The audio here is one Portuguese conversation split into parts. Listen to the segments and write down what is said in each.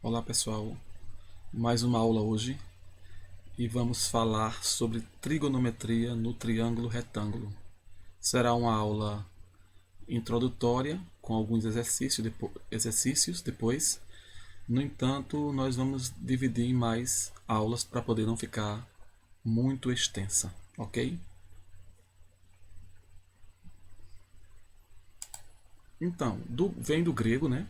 Olá pessoal, mais uma aula hoje e vamos falar sobre trigonometria no triângulo retângulo. Será uma aula introdutória com alguns exercícios depois. No entanto, nós vamos dividir em mais aulas para poder não ficar muito extensa, ok? Então, vem do grego, né?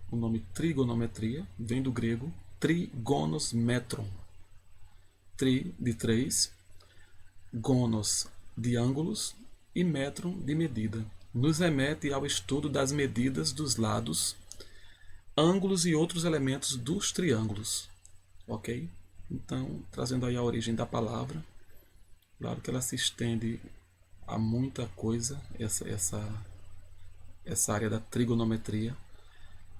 O nome trigonometria vem do grego trigonos metron. Tri de 3, gonos de ângulos e metron de medida. Nos remete ao estudo das medidas dos lados, ângulos e outros elementos dos triângulos. Ok? Então, trazendo aí a origem da palavra, claro que ela se estende a muita coisa, essa área da trigonometria,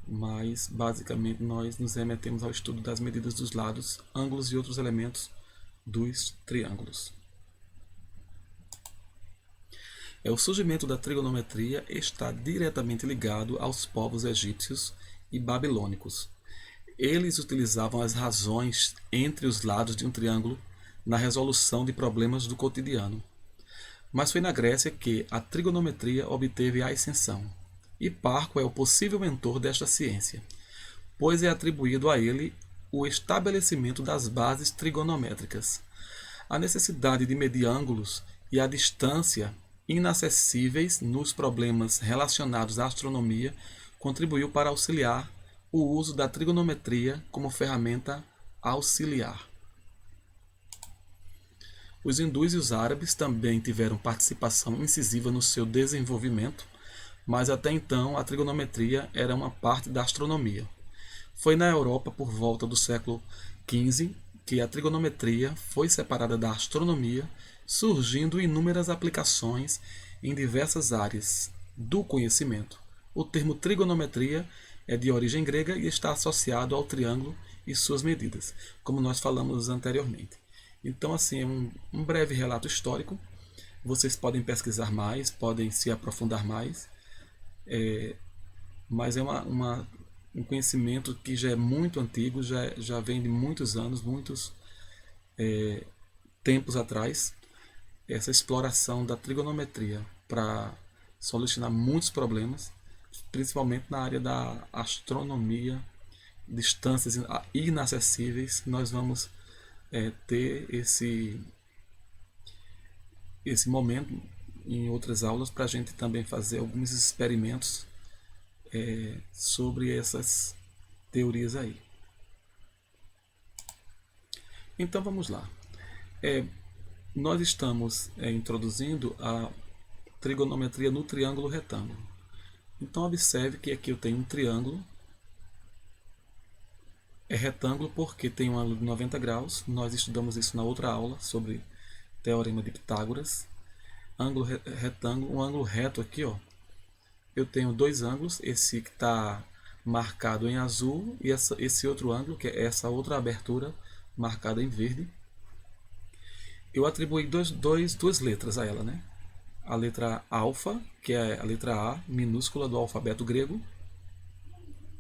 mas basicamente nós nos remetemos ao estudo das medidas dos lados, ângulos e outros elementos dos triângulos. O surgimento da trigonometria está diretamente ligado aos povos egípcios e babilônicos. Eles utilizavam as razões entre os lados de um triângulo na resolução de problemas do cotidiano. Mas foi na Grécia que a trigonometria obteve a ascensão. Hiparco é o possível mentor desta ciência, pois é atribuído a ele o estabelecimento das bases trigonométricas. A necessidade de medir ângulos e a distância inacessíveis nos problemas relacionados à astronomia contribuiu para auxiliar o uso da trigonometria como ferramenta auxiliar. Os hindus e os árabes também tiveram participação incisiva no seu desenvolvimento, mas até então a trigonometria era uma parte da astronomia. Foi na Europa por volta do século XV que a trigonometria foi separada da astronomia, surgindo inúmeras aplicações em diversas áreas do conhecimento. O termo trigonometria é de origem grega e está associado ao triângulo e suas medidas, como nós falamos anteriormente. Então, assim, é um breve relato histórico. Vocês podem pesquisar mais, podem se aprofundar mais, mas é um conhecimento que já é muito antigo, já vem de muitos anos, muitos tempos atrás, essa exploração da trigonometria para solucionar muitos problemas, principalmente na área da astronomia, distâncias inacessíveis. Nós vamos ter esse momento em outras aulas para a gente também fazer alguns experimentos sobre essas teorias aí. Então vamos lá. Nós estamos introduzindo a trigonometria no triângulo retângulo. Então observe que aqui eu tenho um triângulo. É retângulo porque tem um ângulo de 90 graus. Nós estudamos isso na outra aula sobre teorema de Pitágoras. Ângulo retângulo, um ângulo reto aqui, ó. Eu tenho dois ângulos, esse que está marcado em azul e esse outro ângulo, que é essa outra abertura marcada em verde. Eu atribuí duas letras a ela, né? A letra alfa, que é a letra A minúscula do alfabeto grego,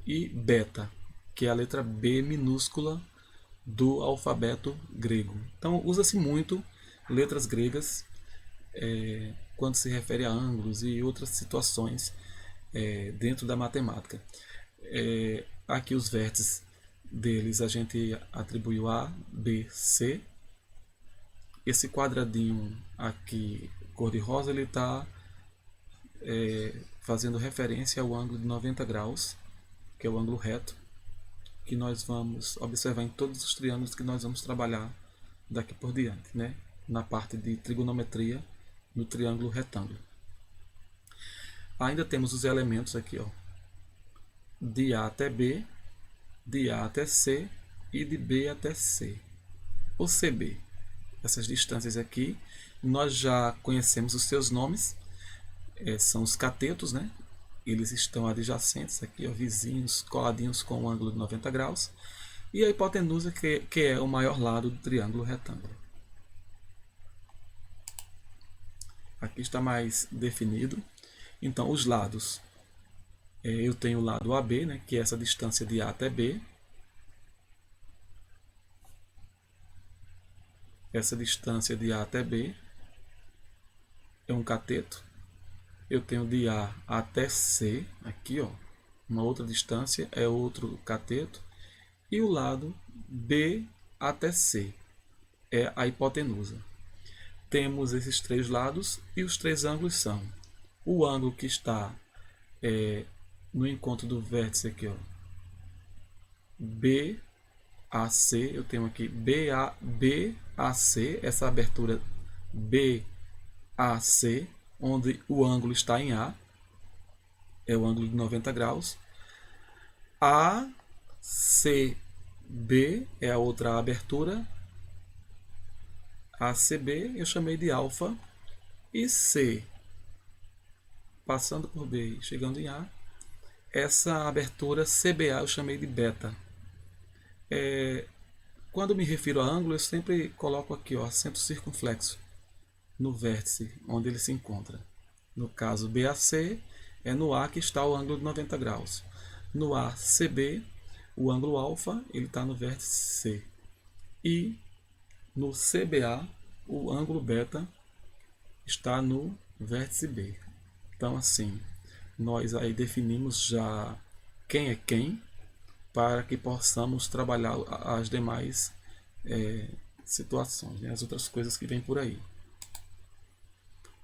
e beta, que é a letra B minúscula do alfabeto grego. Então usa-se muito letras gregas quando se refere a ângulos e outras situações dentro da matemática. Aqui os vértices deles a gente atribuiu A, B, C. Esse quadradinho aqui cor-de-rosa ele está fazendo referência ao ângulo de 90 graus, que é o ângulo reto, que nós vamos observar em todos os triângulos que nós vamos trabalhar daqui por diante, né? Na parte de trigonometria no triângulo retângulo. Ainda temos os elementos aqui, ó, de A até B, de A até C e de B até C, ou CB. Essas distâncias aqui, nós já conhecemos os seus nomes, são os catetos, né? Eles estão adjacentes aqui, ó, vizinhos, coladinhos com o ângulo de 90 graus, e a hipotenusa, que é o maior lado do triângulo retângulo. Aqui está mais definido. Então, os lados, eu tenho o lado AB, né, que é essa distância de A até B, essa distância de A até B é um cateto. Eu tenho de A até C, aqui ó, uma outra distância é outro cateto. E o lado B até C é a hipotenusa. Temos esses três lados e os três ângulos são o ângulo que está no encontro do vértice aqui, ó, BAC, eu tenho aqui BAC, essa abertura BAC, onde o ângulo está em A, é o ângulo de 90 graus. ACB é a outra abertura, ACB eu chamei de alfa, e C, passando por B e chegando em A, essa abertura CBA eu chamei de beta. Quando me refiro a ângulo, eu sempre coloco aqui, ó, acento circunflexo no vértice onde ele se encontra. No caso BAC, é no A que está o ângulo de 90 graus. No ACB, o ângulo alfa ele está no vértice C. E no CBA, o ângulo beta está no vértice B. Então, assim, nós aí definimos já quem é quem, para que possamos trabalhar as demais situações, né? As outras coisas que vêm por aí.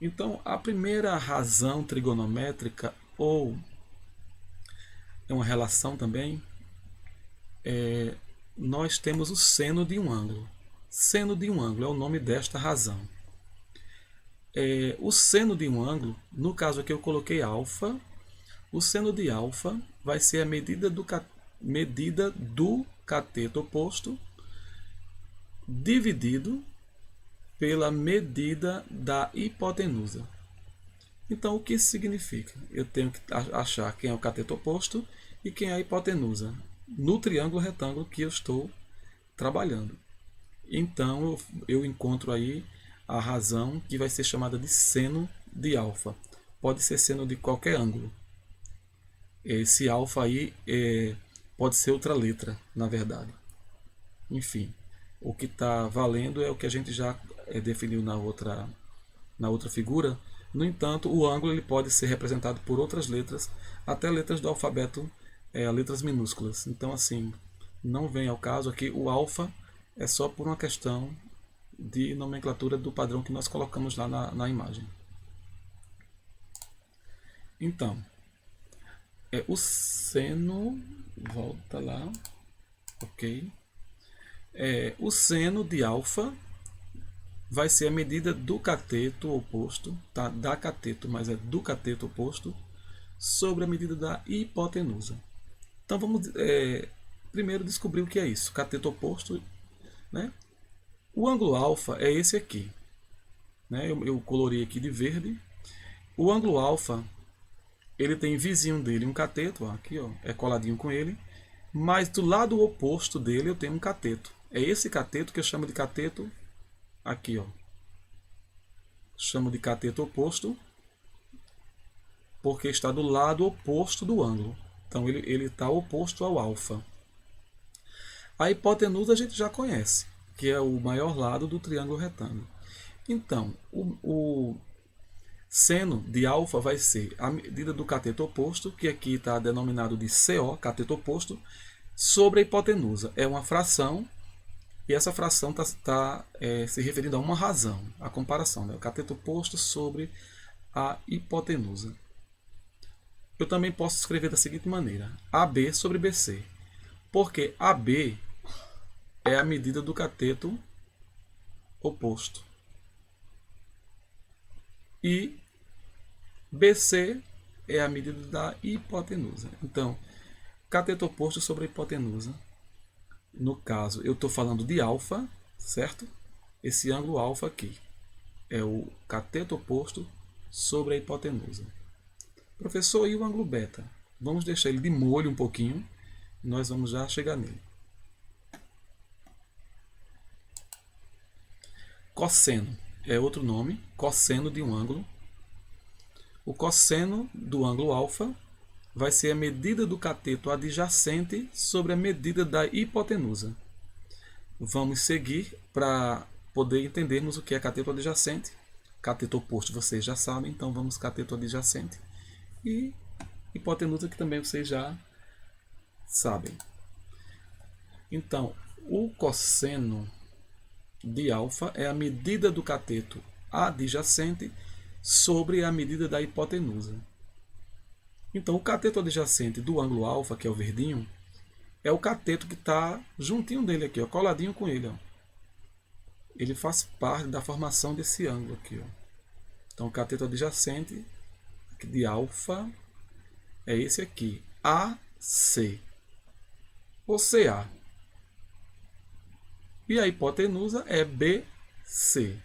Então, a primeira razão trigonométrica, ou é uma relação também, nós temos o seno de um ângulo. Seno de um ângulo é o nome desta razão. O seno de um ângulo, no caso aqui eu coloquei alfa, o seno de alfa vai ser a medida do cateto oposto dividido pela medida da hipotenusa. Então, o que isso significa? Eu tenho que achar quem é o cateto oposto e quem é a hipotenusa no triângulo retângulo que eu estou trabalhando. Então, eu encontro aí a razão que vai ser chamada de seno de alfa. Pode ser seno de qualquer ângulo. Esse alfa aí pode ser outra letra, na verdade. Enfim, o que está valendo é o que a gente já definiu na outra figura. No entanto, o ângulo ele pode ser representado por outras letras, até letras do alfabeto, letras minúsculas. Então, assim, não vem ao caso aqui. O alfa é só por uma questão de nomenclatura do padrão que nós colocamos lá na imagem. Então, o seno, volta lá, ok? O seno de alfa vai ser a medida do cateto oposto, tá? Da cateto, mas é do cateto oposto, sobre a medida da hipotenusa. Então vamos primeiro descobrir o que é isso, cateto oposto, né? O ângulo alfa é esse aqui, né? Eu colorei aqui de verde. O ângulo alfa, ele tem vizinho dele um cateto, ó, aqui ó, é coladinho com ele, mas do lado oposto dele eu tenho um cateto. É esse cateto que eu chamo de cateto aqui, ó. Chamo de cateto oposto porque está do lado oposto do ângulo. Então ele está oposto ao alfa. A hipotenusa a gente já conhece, que é o maior lado do triângulo retângulo. Então, o seno de alfa vai ser a medida do cateto oposto, que aqui está denominado de CO, cateto oposto, sobre a hipotenusa. É uma fração, e essa fração está se referindo a uma razão, a comparação, né? O cateto oposto sobre a hipotenusa. Eu também posso escrever da seguinte maneira: AB sobre BC, porque AB é a medida do cateto oposto e BC é a medida da hipotenusa. Então, cateto oposto sobre a hipotenusa. No caso, eu estou falando de alfa, certo? Esse ângulo alfa aqui é o cateto oposto sobre a hipotenusa. Professor, e o ângulo beta? Vamos deixar ele de molho um pouquinho. Nós vamos já chegar nele. Cosseno é outro nome, cosseno de um ângulo. O cosseno do ângulo alfa vai ser a medida do cateto adjacente sobre a medida da hipotenusa. Vamos seguir para poder entendermos o que é cateto adjacente. Cateto oposto vocês já sabem, então vamos cateto adjacente. E hipotenusa, que também vocês já sabem. Então, o cosseno de alfa é a medida do cateto adjacente sobre a medida da hipotenusa. Então, o cateto adjacente do ângulo alfa, que é o verdinho, é o cateto que está juntinho dele aqui, ó, coladinho com ele. Ó. Ele faz parte da formação desse ângulo aqui. Ó. Então, o cateto adjacente de alfa é esse aqui, AC, ou CA. E a hipotenusa é BC.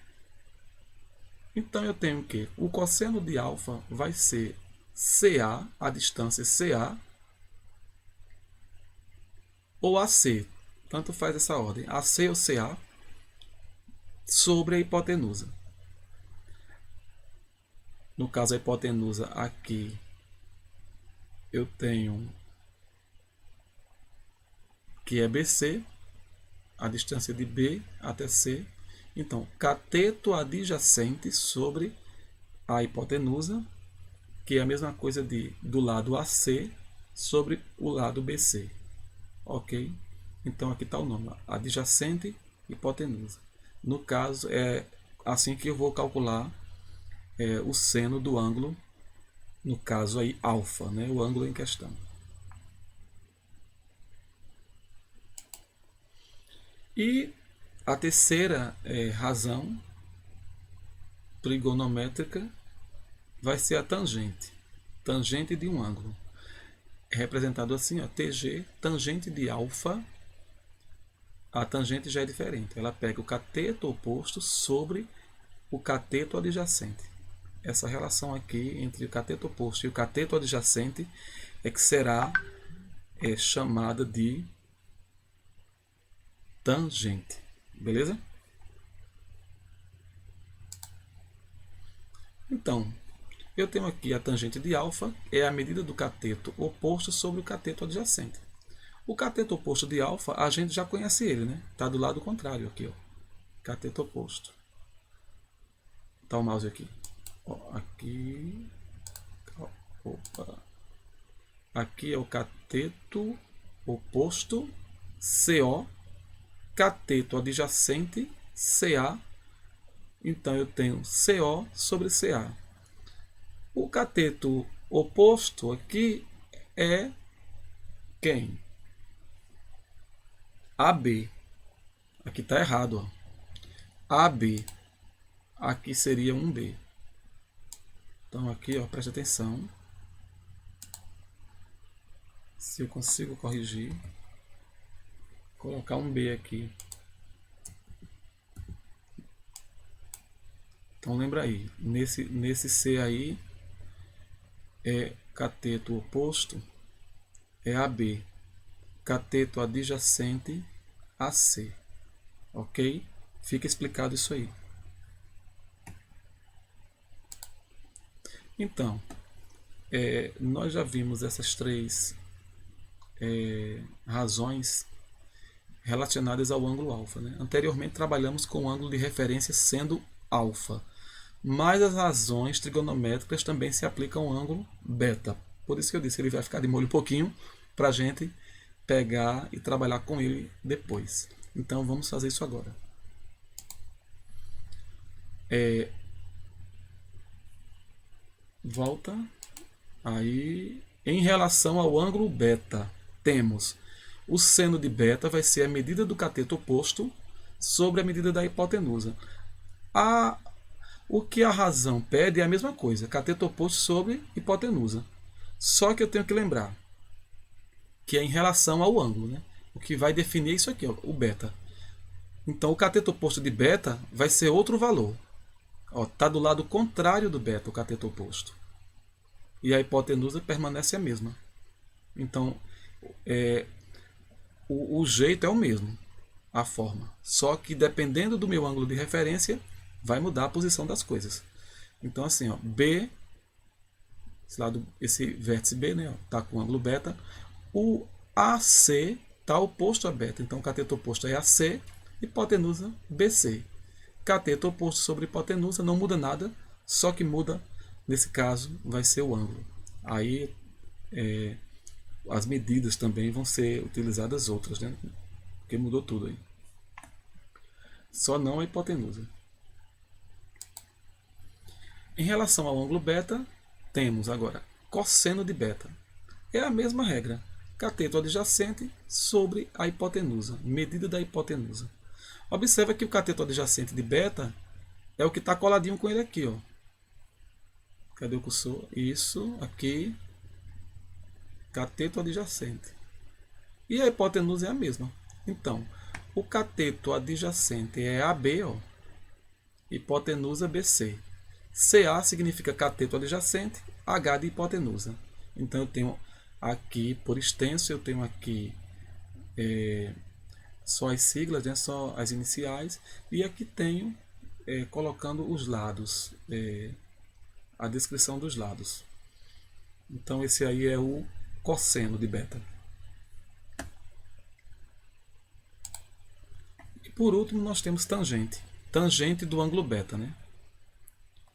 Então, eu tenho que o cosseno de alfa vai ser CA, a distância CA, ou AC, tanto faz essa ordem, AC ou CA, sobre a hipotenusa. No caso, a hipotenusa aqui, eu tenho que é BC, a distância de B até C. Então, cateto adjacente sobre a hipotenusa, que é a mesma coisa do lado AC sobre o lado BC. Ok? Então, aqui está o nome, adjacente hipotenusa. No caso, é assim que eu vou calcular o seno do ângulo, no caso aí, alfa, né? O ângulo em questão. E a terceira razão trigonométrica vai ser a tangente. Tangente de um ângulo. É representado assim, ó, TG, tangente de alfa. A tangente já é diferente. Ela pega o cateto oposto sobre o cateto adjacente. Essa relação aqui entre o cateto oposto e o cateto adjacente é que será chamada de tangente. Beleza? Então, eu tenho aqui a tangente de alfa, é a medida do cateto oposto sobre o cateto adjacente. O cateto oposto de alfa, a gente já conhece ele, né? Está do lado contrário aqui, ó. Cateto oposto. Tá o mouse aqui. Ó, aqui. Opa. Aqui é o cateto oposto, CO, cateto adjacente, CA. Então eu tenho CO sobre CA. O cateto oposto aqui é quem? AB. Aqui está errado. Ó. AB. Aqui seria 1B. Então aqui, ó, preste atenção. Se eu consigo corrigir. Colocar um B aqui. Então lembra aí. Nesse C aí é cateto oposto. É AB. Cateto adjacente AC. Ok? Fica explicado isso aí. Então, nós já vimos essas três razões relacionadas ao ângulo alfa. Né? Anteriormente trabalhamos com o ângulo de referência sendo alfa. Mas as razões trigonométricas também se aplicam ao ângulo beta. Por isso que eu disse que ele vai ficar de molho um pouquinho para a gente pegar e trabalhar com ele depois. Então vamos fazer isso agora. Volta. Aí, em relação ao ângulo beta, temos o seno de beta vai ser a medida do cateto oposto sobre a medida da hipotenusa. O que a razão pede é a mesma coisa, cateto oposto sobre hipotenusa. Só que eu tenho que lembrar que é em relação ao ângulo, né? O que vai definir é isso aqui, ó, o beta. Então, o cateto oposto de beta vai ser outro valor. Está do lado contrário do beta, o cateto oposto. E a hipotenusa permanece a mesma. Então, o jeito é o mesmo, a forma. Só que dependendo do meu ângulo de referência, vai mudar a posição das coisas. Então, assim, ó, B, esse vértice B, né, está com o ângulo beta. O AC está oposto a beta. Então, o cateto oposto é AC, hipotenusa BC. Cateto oposto sobre hipotenusa, não muda nada, só que muda, nesse caso, vai ser o ângulo. Aí as medidas também vão ser utilizadas outras, né? Porque mudou tudo aí. Só não a hipotenusa. Em relação ao ângulo beta, temos agora cosseno de beta. É a mesma regra. Cateto adjacente sobre a hipotenusa. Medida da hipotenusa. Observa que o cateto adjacente de beta é o que está coladinho com ele aqui, ó. Cadê o cursor? Isso, aqui. Cateto adjacente. E a hipotenusa é a mesma. Então, o cateto adjacente é AB, ó. Hipotenusa BC. CA significa cateto adjacente, H de hipotenusa. Então eu tenho aqui, por extenso, eu tenho aqui só as siglas, né, só as iniciais, e aqui tenho colocando os lados, a descrição dos lados. Então esse aí é o cosseno de beta. E por último nós temos tangente. Tangente do ângulo beta, né?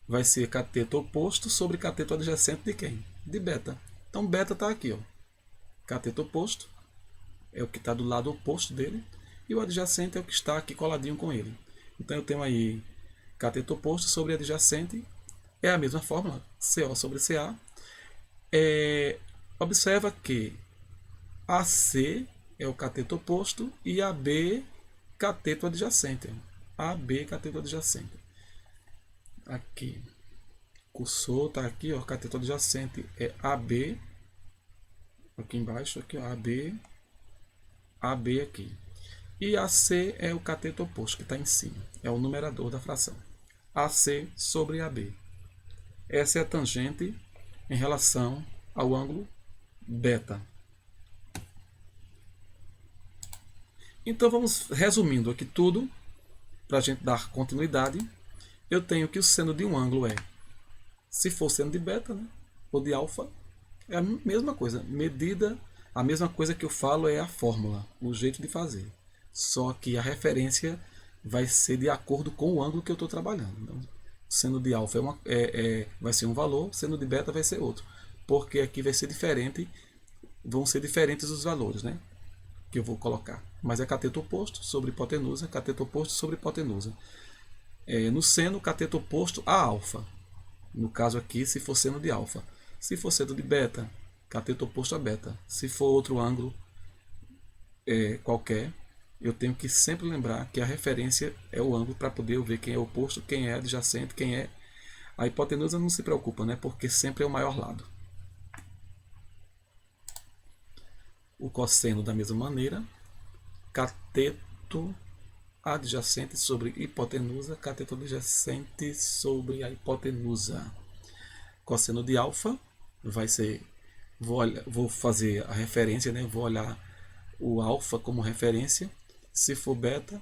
Vai ser cateto oposto sobre cateto adjacente de quem? De beta. Então beta está aqui, ó. Cateto oposto é o que está do lado oposto dele e o adjacente é o que está aqui coladinho com ele. Então eu tenho aí cateto oposto sobre adjacente, é a mesma fórmula, CO sobre CA. Observa que AC é o cateto oposto e AB cateto adjacente. AB cateto adjacente. Aqui, cursor está aqui, ó, cateto adjacente é AB, aqui embaixo, aqui, ó, AB aqui. E AC é o cateto oposto, que está em cima, é o numerador da fração. AC sobre AB. Essa é a tangente em relação ao ângulo beta. Então vamos resumindo aqui tudo, para a gente dar continuidade. Eu tenho que o seno de um ângulo se for seno de beta, né, ou de alfa, é a mesma coisa. Medida, a mesma coisa que eu falo é a fórmula, o jeito de fazer. Só que a referência vai ser de acordo com o ângulo que eu estou trabalhando. Então, seno de alfa vai ser um valor, seno de beta vai ser outro. Porque aqui vai ser diferente, vão ser diferentes os valores, né, que eu vou colocar. Mas é cateto oposto sobre hipotenusa, cateto oposto sobre hipotenusa. No seno, cateto oposto a alfa. No caso aqui, se for seno de alfa. Se for seno de beta, cateto oposto a beta. Se for outro ângulo qualquer, eu tenho que sempre lembrar que a referência é o ângulo para poder eu ver quem é oposto, quem é adjacente, quem é... A hipotenusa não se preocupa, né? Porque sempre é o maior lado. O cosseno da mesma maneira. Cateto adjacente sobre hipotenusa, cateto adjacente sobre a hipotenusa. Cosseno de alfa vai ser, vou fazer a referência, né? Vou olhar o alfa como referência. Se for beta,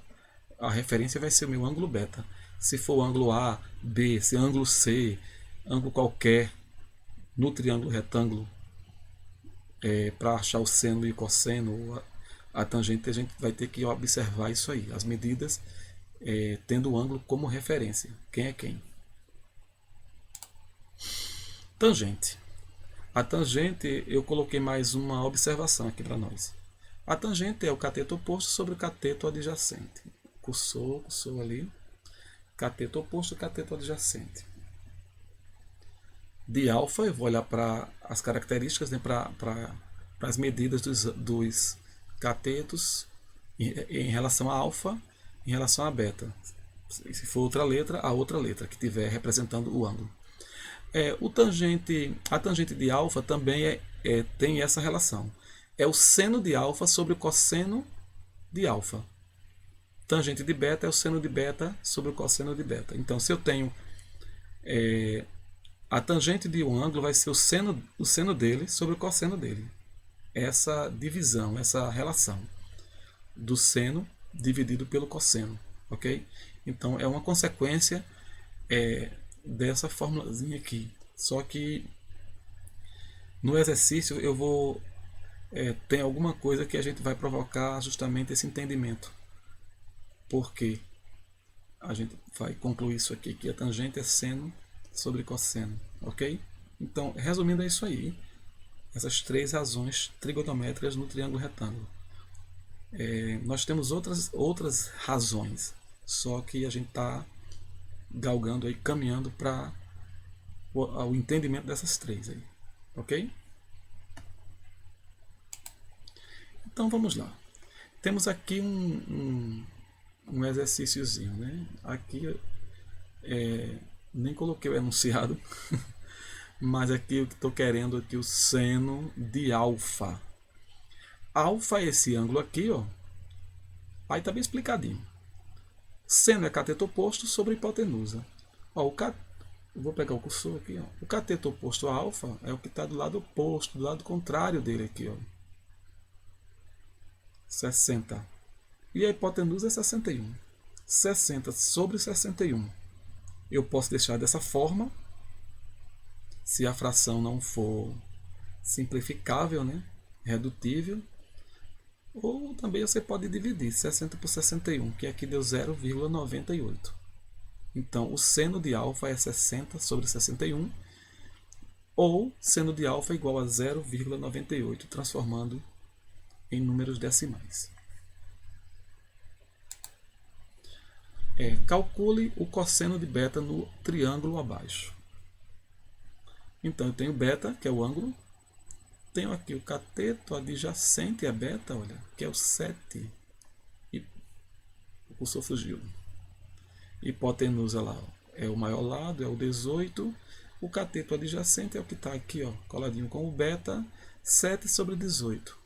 a referência vai ser o meu ângulo beta. Se for ângulo A, B, se ângulo C, ângulo qualquer, no triângulo retângulo, para achar o seno e o cosseno, a tangente, a gente vai ter que observar isso aí, as medidas, tendo o ângulo como referência. Quem é quem? Tangente. A tangente, eu coloquei mais uma observação aqui para nós. A tangente é o cateto oposto sobre o cateto adjacente. Cursor ali. Cateto oposto, cateto adjacente. De alfa, eu vou olhar para as características, né, para as medidas dos catetos em relação a alfa, em relação a beta. Se for outra letra, a outra letra que estiver representando o ângulo. A tangente de alfa também tem essa relação. É o seno de alfa sobre o cosseno de alfa. Tangente de beta é o seno de beta sobre o cosseno de beta. Então, se eu tenho a tangente de um ângulo, vai ser o seno dele sobre o cosseno dele. Essa divisão, essa relação do seno dividido pelo cosseno, ok? Então é uma consequência dessa formulazinha aqui. Só que no exercício eu vou tem alguma coisa que a gente vai provocar justamente esse entendimento. Por quê? a gente vai concluir isso aqui, que a tangente é seno sobre cosseno, ok? Então, resumindo, é isso aí. Essas três razões trigonométricas no triângulo retângulo. Nós temos outras razões, só que a gente está galgando aí, caminhando para o entendimento dessas três aí, ok? Então vamos lá. Temos aqui um exercíciozinho, né? Aqui nem coloquei o enunciado, mas aqui eu estou querendo aqui o seno de alfa. Alfa é esse ângulo aqui, ó. Aí tá bem explicadinho. Seno é cateto oposto sobre hipotenusa. Ó, vou pegar o cursor aqui, ó. O cateto oposto a alfa é o que está do lado oposto, do lado contrário dele aqui, ó. 60. E a hipotenusa é 61. 60 sobre 61. Eu posso deixar dessa forma, se a fração não for simplificável, né? Redutível. Ou também você pode dividir 60 por 61, que aqui deu 0,98. Então, o seno de alfa é 60 sobre 61, ou seno de alfa igual a 0,98, transformando em números decimais. Calcule o cosseno de beta no triângulo abaixo. Então, eu tenho beta, que é o ângulo. Tenho aqui o cateto adjacente a beta, olha, que é o 7. E o cursor fugiu. Hipotenusa lá, ó, é o maior lado, é o 18. O cateto adjacente é o que está aqui, ó, coladinho com o beta, 7 sobre 18.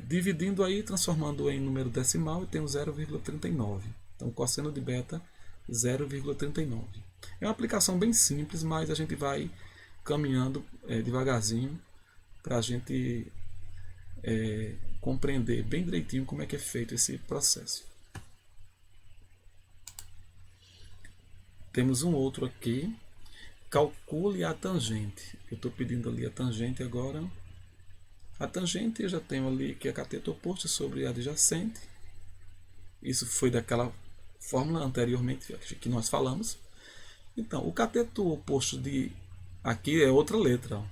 Dividindo aí, transformando em número decimal, eu tenho 0,39. Então, cosseno de beta, 0,39. É uma aplicação bem simples, mas a gente vai caminhando devagarzinho para a gente compreender bem direitinho como é que é feito esse processo. Temos um outro aqui. Calcule a tangente. Eu estou pedindo ali a tangente agora. A tangente eu já tenho ali que é cateto oposto sobre adjacente. Isso foi daquela fórmula anteriormente que nós falamos. Então, o cateto oposto de aqui é outra letra. Ó.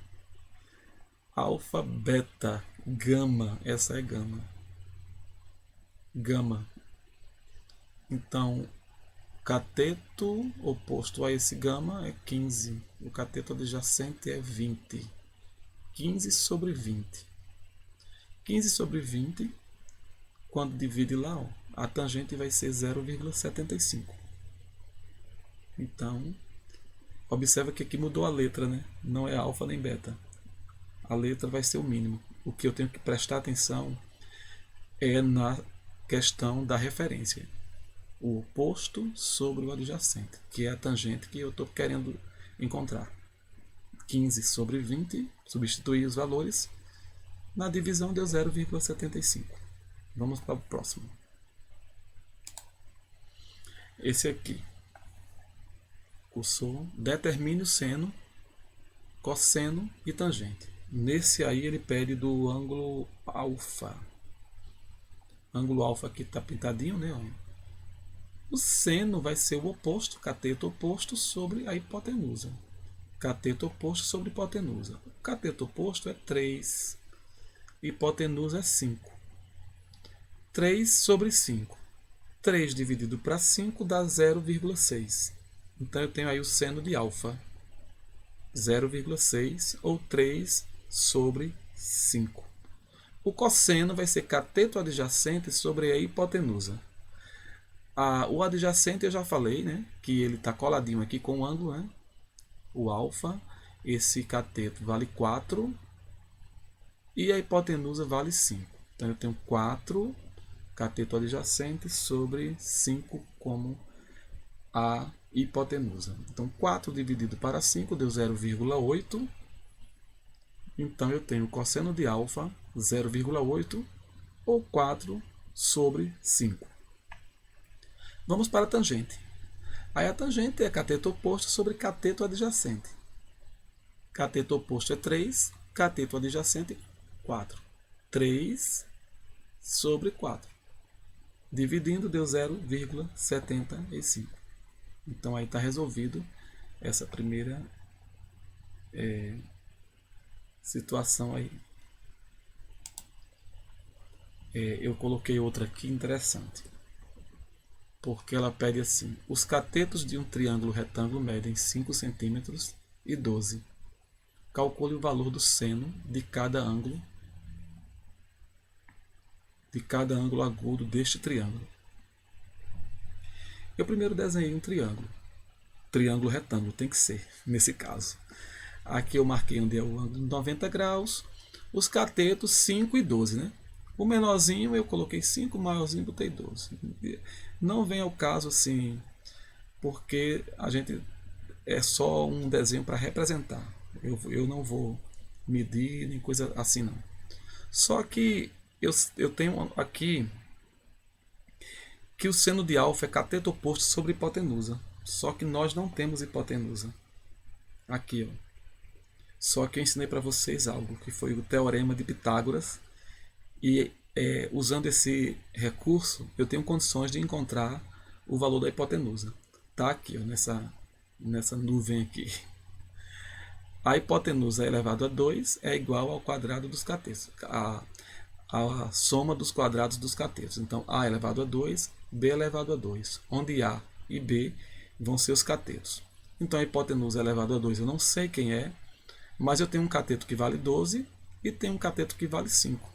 Alfa, beta, gama. Essa é gama. Gama. Então, cateto oposto a esse gama é 15. O cateto adjacente é 20. 15 sobre 20. 15 sobre 20, quando divide lá, ó, a tangente vai ser 0,75. Então, observa que aqui mudou a letra, né? Não é alfa nem beta. A letra vai ser o mínimo. O que eu tenho que prestar atenção é na questão da referência. O oposto sobre o adjacente, que é a tangente que eu estou querendo encontrar. 15 sobre 20, substituir os valores. Na divisão deu 0,75. Vamos para o próximo. Esse aqui. Cursor. Determine o seno, cosseno e tangente. Nesse aí ele pede do ângulo alfa. Ângulo alfa aqui está pintadinho, né? O seno vai ser o oposto, cateto oposto sobre a hipotenusa. Cateto oposto sobre hipotenusa. O cateto oposto é 3. Hipotenusa é 5. 3 sobre 5. 3 dividido para 5 dá 0,6. Então eu tenho aí o seno de alfa. 0,6 ou 3 sobre 5. O cosseno vai ser cateto adjacente sobre a hipotenusa. O adjacente eu já falei, né? Que ele está coladinho aqui com o ângulo, né? O alfa. Esse cateto vale 4. E a hipotenusa vale 5. Então eu tenho 4 cateto adjacente sobre 5 como a hipotenusa. Então 4 dividido para 5 deu 0,8. Então eu tenho cosseno de alfa 0,8 ou 4 sobre 5. Vamos para a tangente. Aí a tangente é cateto oposto sobre cateto adjacente. Cateto oposto é 3, cateto adjacente 4. 3 sobre 4. Dividindo deu 0,75. Então aí está resolvido essa primeira situação aí. Eu coloquei outra aqui interessante, porque ela pede assim: os catetos de um triângulo retângulo medem 5 centímetros e 12. Calcule o valor do seno de cada ângulo agudo deste triângulo. Eu primeiro desenhei um triângulo retângulo, tem que ser, nesse caso. Aqui eu marquei onde é o ângulo de 90 graus, os catetos 5 e 12, né? O menorzinho eu coloquei 5, o maiorzinho botei 12. Não vem ao caso assim, porque a gente é só um desenho para representar. Eu não vou medir nem coisa assim não. Só que eu tenho aqui que o seno de alfa é cateto oposto sobre hipotenusa. Só que nós não temos hipotenusa. Aqui, ó. Só que eu ensinei para vocês algo, que foi o teorema de Pitágoras. E usando esse recurso, eu tenho condições de encontrar o valor da hipotenusa. Está aqui, ó, nessa nuvem aqui. A hipotenusa elevado a 2 é igual ao quadrado dos catetos. A soma dos quadrados dos catetos. Então, A elevado a 2, B elevado a 2. Onde A e B vão ser os catetos. Então, a hipotenusa elevado a 2 eu não sei quem é, mas eu tenho um cateto que vale 12 e tenho um cateto que vale 5.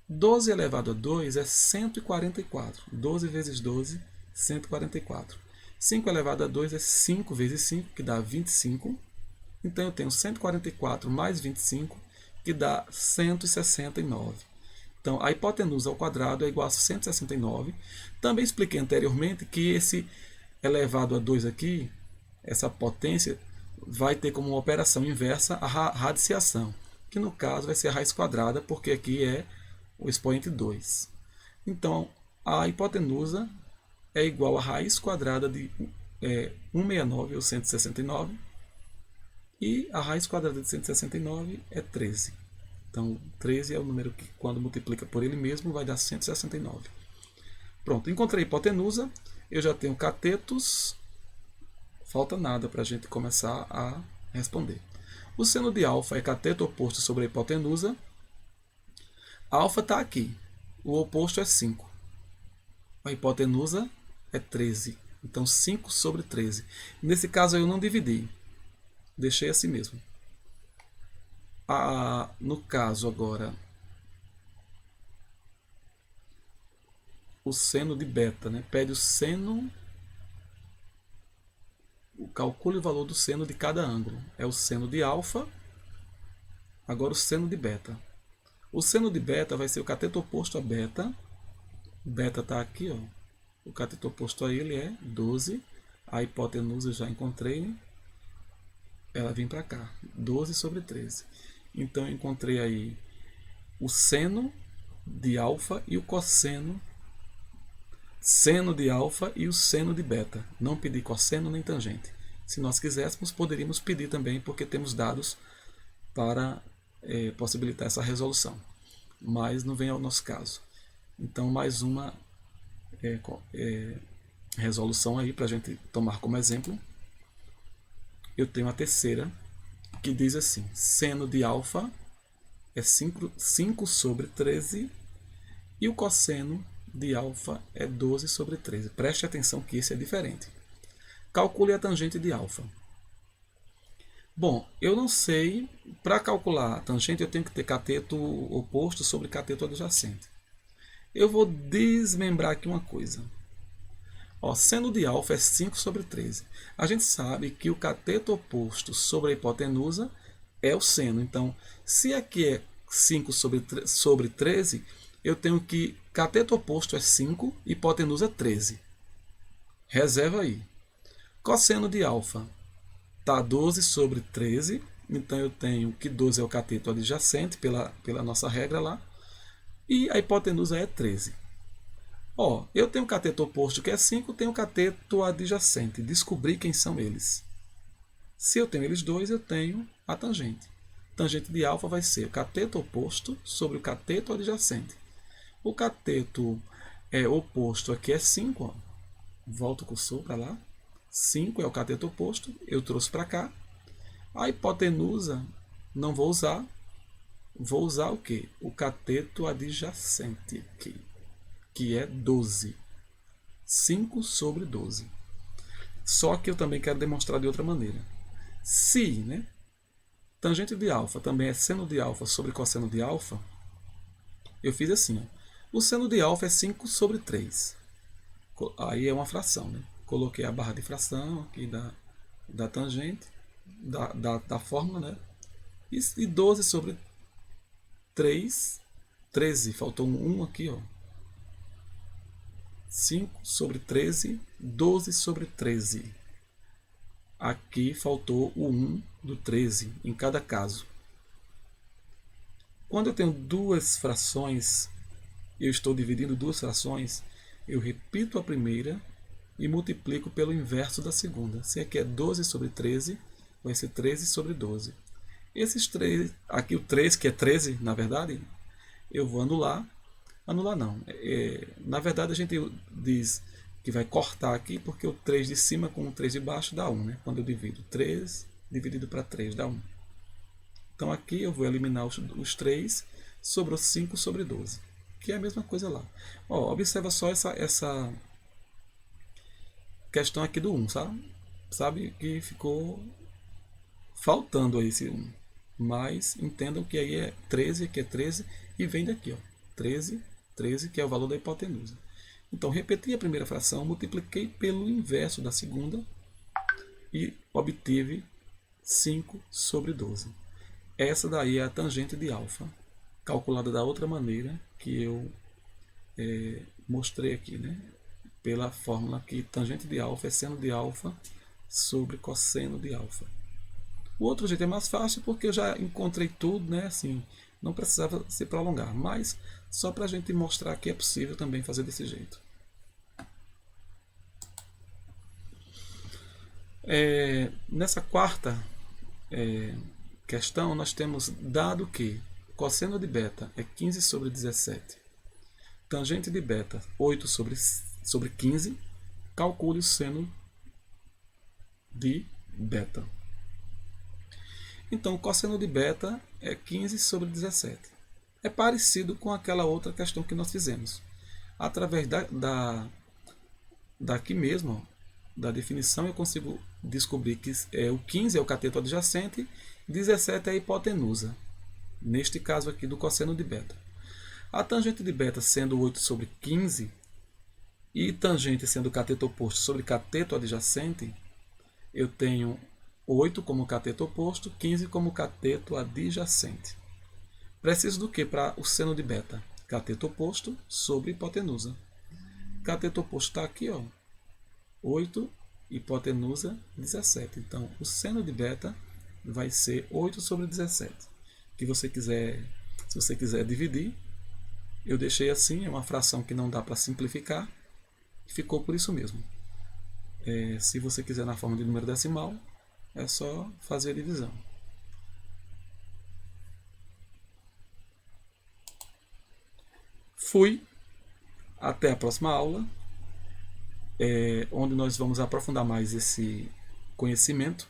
12 elevado a 2 é 144. 12 vezes 12, 144. 5 elevado a 2 é 5 vezes 5, que dá 25. Então eu tenho 144 mais 25, que dá 169. Então a hipotenusa ao quadrado é igual a 169. Também expliquei anteriormente que esse elevado a 2 aqui, essa potência, vai ter como uma operação inversa a radiciação, que no caso vai ser a raiz quadrada, porque aqui é o expoente 2. Então, a hipotenusa é igual a raiz quadrada de 169, ou 169, e a raiz quadrada de 169 é 13. Então, 13 é o número que, quando multiplica por ele mesmo, vai dar 169. Pronto, encontrei a hipotenusa, eu já tenho catetos, falta nada para a gente começar a responder. O seno de alfa é cateto oposto sobre a hipotenusa. Alfa está aqui, o oposto é 5. A hipotenusa é 13. Então 5 sobre 13. Nesse caso eu não dividi, deixei assim mesmo. No caso agora, o seno de beta, né? Pede o seno, calcule o valor do seno de cada ângulo. É o seno de alfa, agora o seno de beta. O seno de beta vai ser o cateto oposto a beta. Beta está aqui, ó. O cateto oposto a ele é 12. A hipotenusa eu já encontrei. Ela vem para cá. 12 sobre 13. Então eu encontrei aí o seno de alfa e o cosseno. Seno de alfa e o seno de beta. Não pedi cosseno nem tangente. Se nós quiséssemos, poderíamos pedir também, porque temos dados para possibilitar essa resolução, mas não vem ao nosso caso. Então, mais uma resolução aí para a gente tomar como exemplo. Eu tenho a terceira, que diz assim: seno de alfa é 5 sobre 13 e o cosseno de alfa é 12 sobre 13. Preste atenção que esse é diferente. Calcule a tangente de alfa. Bom, eu não sei, para calcular a tangente eu tenho que ter cateto oposto sobre cateto adjacente. Eu vou desmembrar aqui uma coisa. Ó, seno de alfa é 5 sobre 13. A gente sabe que o cateto oposto sobre a hipotenusa é o seno. Então, se aqui é 5 sobre 13, eu tenho que cateto oposto é 5, hipotenusa 13. Reserva aí. Cosseno de alfa está 12 sobre 13, então eu tenho que 12 é o cateto adjacente, pela nossa regra lá, e a hipotenusa é 13. Ó, eu tenho o cateto oposto que é 5, tenho o cateto adjacente, descobri quem são eles. Se eu tenho eles dois, eu tenho a tangente. Tangente de alfa vai ser o cateto oposto sobre o cateto adjacente. O cateto é oposto aqui é 5, ó. Volto o cursor para lá. 5 é o cateto oposto, eu trouxe para cá. A hipotenusa não vou usar. Vou usar o quê? O cateto adjacente aqui, que é 12. 5 sobre 12. Só que eu também quero demonstrar de outra maneira. Se, né, tangente de alfa também é seno de alfa sobre cosseno de alfa, eu fiz assim, ó. O seno de alfa é 5 sobre 3. Aí é uma fração, né? Coloquei a barra de fração aqui da tangente, da fórmula, né? E 12 sobre 3, 13, faltou um 1 aqui, ó. 5 sobre 13, 12 sobre 13. Aqui faltou o 1 do 13 em cada caso. Quando eu tenho duas frações, eu estou dividindo duas frações, eu repito a primeira e multiplico pelo inverso da segunda. Se aqui é 12 sobre 13, vai ser 13 sobre 12. Esses 3, aqui o 3, que é 13, na verdade, eu vou anular. Anular não. Na verdade, a gente diz que vai cortar aqui, porque o 3 de cima com o 3 de baixo dá 1, né? Quando eu divido 3 dividido para 3 dá 1. Então aqui eu vou eliminar os 3, sobrou 5 sobre 12, que é a mesma coisa lá. Ó, observa só essa questão aqui do 1, sabe? Sabe que ficou faltando aí esse 1. Mas entendam que aí é 13, aqui é 13, e vem daqui, ó, 13, 13, que é o valor da hipotenusa. Então, repeti a primeira fração, multipliquei pelo inverso da segunda e obtive 5 sobre 12. Essa daí é a tangente de alfa, calculada da outra maneira que eu mostrei aqui, né? Pela fórmula que tangente de alfa é seno de alfa sobre cosseno de alfa. O outro jeito é mais fácil porque eu já encontrei tudo, né? Assim, não precisava se prolongar, mas só para a gente mostrar que é possível também fazer desse jeito. Nessa quarta questão, nós temos dado que cosseno de beta é 15 sobre 17, tangente de beta 8 sobre 15, calcule o seno de beta. Então, o cosseno de beta é 15 sobre 17. É parecido com aquela outra questão que nós fizemos. Através daqui mesmo, da definição, eu consigo descobrir que o 15 é o cateto adjacente e 17 é a hipotenusa. Neste caso aqui do cosseno de beta. A tangente de beta sendo 8 sobre 15 e tangente sendo cateto oposto sobre cateto adjacente, eu tenho 8 como cateto oposto, 15 como cateto adjacente. Preciso do que para o seno de beta? Cateto oposto sobre hipotenusa. Cateto oposto está aqui, ó, 8, hipotenusa 17. Então, o seno de beta vai ser 8 sobre 17. Se você quiser dividir, eu deixei assim, é uma fração que não dá para simplificar, ficou por isso mesmo. Se você quiser na forma de número decimal, é só fazer a divisão. Fui. Até a próxima aula, onde nós vamos aprofundar mais esse conhecimento.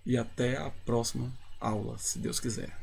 E até a próxima aula, se Deus quiser.